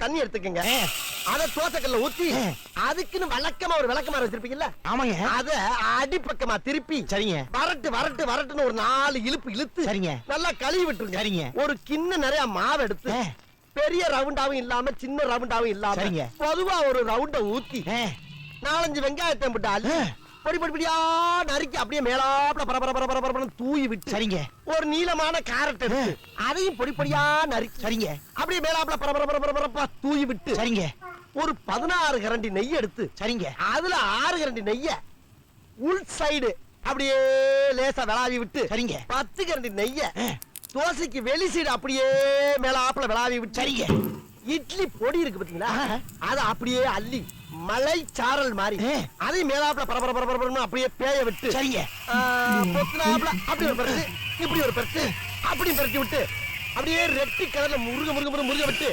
தண்ணி எடுத்துக்கங்க. அத தோசைக்கல்ல ஊத்தி அதுக்குன்னு வழக்கமா ஒரு விளக்கமாறு வச்சிருப்பீங்கல்ல? ஆமாங்க. அத அடிப்பக்கமா திருப்பி சரிங்க. வரட்டுன்னு ஒரு 4 இழுப்பு இழுத்து சரிங்க. நல்லா கழுவி விட்டுருங்க. சரிங்க. ஒரு கிண்ணம் நிறைய மாவு எடுத்து பெரிய ரவுண்டாவும் இல்லாம சின்ன ரவுண்டாவும் இல்லாம சரிங்க. பொதுவா ஒரு ரவுண்ட ஊத்தி 4-5 வெங்காயத்தை போட்டு அள்ளி பொடி பொடியா நறுக்கி அப்படியே மேலாப்ல பரபர தூவி விட்டு சரிங்க. ஒரு நீளமான கேரட் எடுத்து அதையும் பொடி பொடியா நறுக்கி சரிங்க. அப்படியே மேலாப்ல பரபர தூவி விட்டு சரிங்க. ஒரு 16 கரண்டி நெய் எடுத்து சரிங்க. அதுல 6 கரண்டி நெய்ய உள் சைடு அப்படியே லேசா விளாவி விட்டு சரிங்க. 10 கரண்டி நெய்ய தோசைக்கு வெளி சைடு அப்படியே மேலாப்ல விளாவி விட்டு சரிங்க. இட்லி பொடி இருக்கு பாத்தீங்களா, அத அப்படியே அள்ளி மலை சாரல் மாதிரி அதை மேலாப்ல பரபர அப்படியே பேய விட்டு சரிங்க. பொத்துனாப்ல அப்படி ஒரு பரட்டு இப்படி ஒரு பரட்டு அப்படி பரட்டி விட்டு அப்படியே ரெட்டி கலர்ல முருக விட்டு